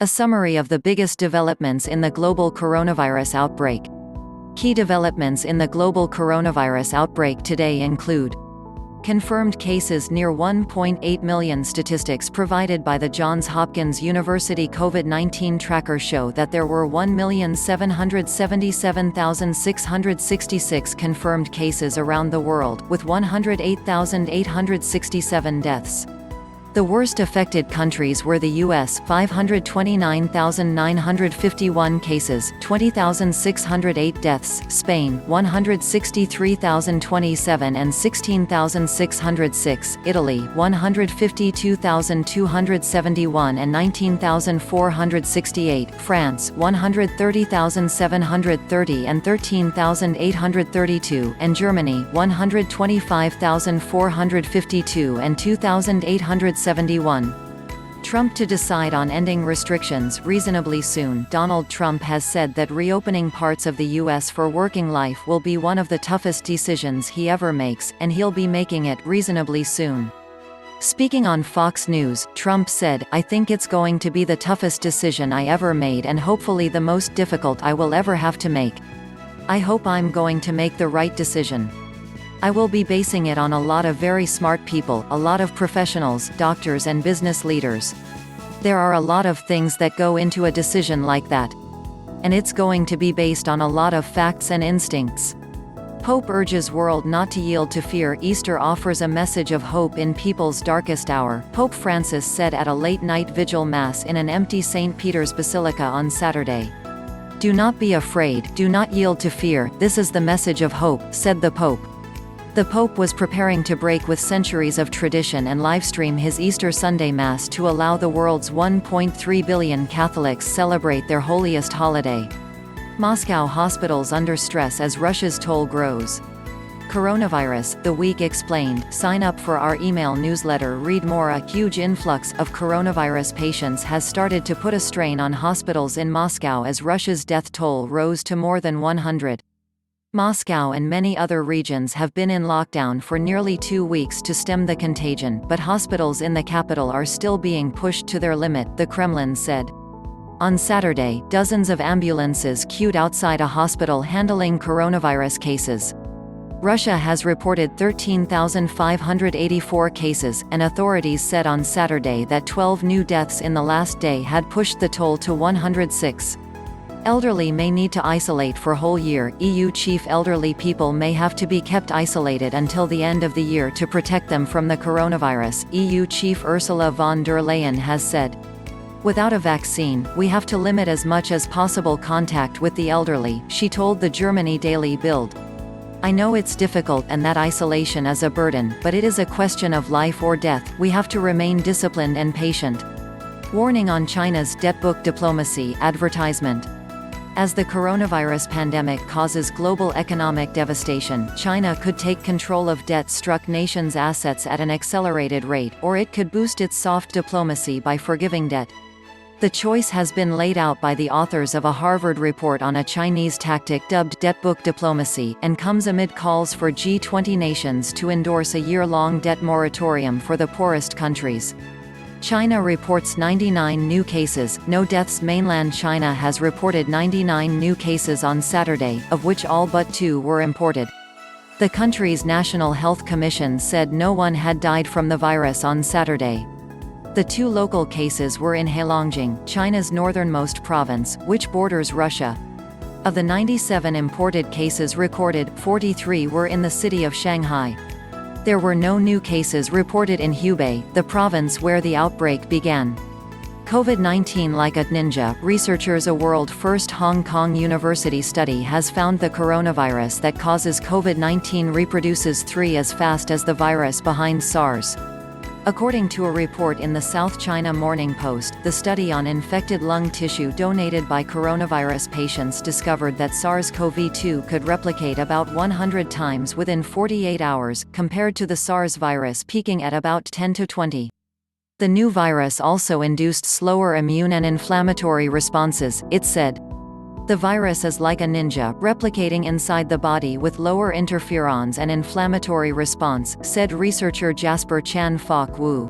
A summary of the biggest developments in the global coronavirus outbreak. Key developments in the global coronavirus outbreak today include confirmed cases near 1.8 million. Statistics provided by the Johns Hopkins University COVID-19 tracker show that there were 1,777,666 confirmed cases around the world, with 108,867 deaths. The worst affected countries were the US, 529,951 cases, 20,608 deaths, Spain, 163,027 and 16,606, Italy, 152,271 and 19,468, France, 130,730 and 13,832, and Germany, 125,452 and 2,871. Trump to decide on ending restrictions reasonably soon. Donald Trump has said that reopening parts of the U.S. for working life will be one of the toughest decisions he ever makes, and he'll be making it reasonably soon. Speaking on Fox News, Trump said, "I think it's going to be the toughest decision I ever made and hopefully the most difficult I will ever have to make. I hope I'm going to make the right decision. I will be basing it on a lot of very smart people, a lot of professionals, doctors and business leaders. There are a lot of things that go into a decision like that. And it's going to be based on a lot of facts and instincts." Pope urges world not to yield to fear. Easter offers a message of hope in people's darkest hour, Pope Francis said at a late-night vigil mass in an empty St. Peter's Basilica on Saturday. "Do not be afraid, do not yield to fear, this is the message of hope," said the Pope. The Pope was preparing to break with centuries of tradition and livestream his Easter Sunday Mass to allow the world's 1.3 billion Catholics celebrate their holiest holiday. Moscow hospitals under stress as Russia's toll grows. Coronavirus, The Week explained. Sign up for our email newsletter. Read more. A huge influx of coronavirus patients has started to put a strain on hospitals in Moscow as Russia's death toll rose to more than 100. Moscow and many other regions have been in lockdown for nearly 2 weeks to stem the contagion, but hospitals in the capital are still being pushed to their limit, the Kremlin said. On Saturday, dozens of ambulances queued outside a hospital handling coronavirus cases. Russia has reported 13,584 cases, and authorities said on Saturday that 12 new deaths in the last day had pushed the toll to 106. Elderly may need to isolate for whole year. EU chief elderly people may have to be kept isolated until the end of the year to protect them from the coronavirus, EU chief Ursula von der Leyen has said. Without a vaccine, we have to limit as much as possible contact with the elderly, she told the Germany Daily Bild. "I know it's difficult and that isolation is a burden, but it is a question of life or death. We have to remain disciplined and patient." Warning on China's debt book diplomacy advertisement. As the coronavirus pandemic causes global economic devastation, China could take control of debt-struck nations' assets at an accelerated rate, or it could boost its soft diplomacy by forgiving debt. The choice has been laid out by the authors of a Harvard report on a Chinese tactic dubbed debt book diplomacy, and comes amid calls for G20 nations to endorse a year-long debt moratorium for the poorest countries. China reports 99 new cases, no deaths. Mainland China has reported 99 new cases on Saturday, of which all but 2 were imported. The country's National Health Commission said no one had died from the virus on Saturday. The 2 local cases were in Heilongjiang, China's northernmost province, which borders Russia. Of the 97 imported cases recorded, 43 were in the city of Shanghai. There were no new cases reported in Hubei, the province where the outbreak began. COVID-19 like a ninja, researchers. A world-first Hong Kong University study has found the coronavirus that causes COVID-19 reproduces 3 as fast as the virus behind SARS. According to a report in the South China Morning Post, the study on infected lung tissue donated by coronavirus patients discovered that SARS-CoV-2 could replicate about 100 times within 48 hours, compared to the SARS virus peaking at about 10 to 20. The new virus also induced slower immune and inflammatory responses, it said. The virus is like a ninja, replicating inside the body with lower interferons and inflammatory response, said researcher Jasper Chan Fok Wu.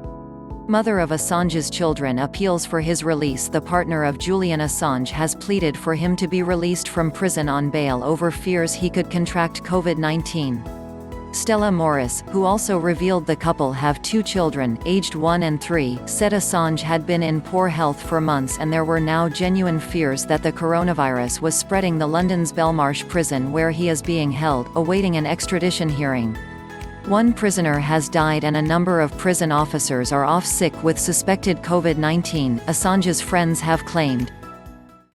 Mother of Assange's children appeals for his release. The partner of Julian Assange has pleaded for him to be released from prison on bail over fears he could contract COVID-19. Stella Morris, who also revealed the couple have 2 children, aged 1 and 3, said Assange had been in poor health for months and there were now genuine fears that the coronavirus was spreading. The London's Belmarsh prison where he is being held, awaiting an extradition hearing. 1 prisoner has died and a number of prison officers are off sick with suspected COVID-19, Assange's friends have claimed.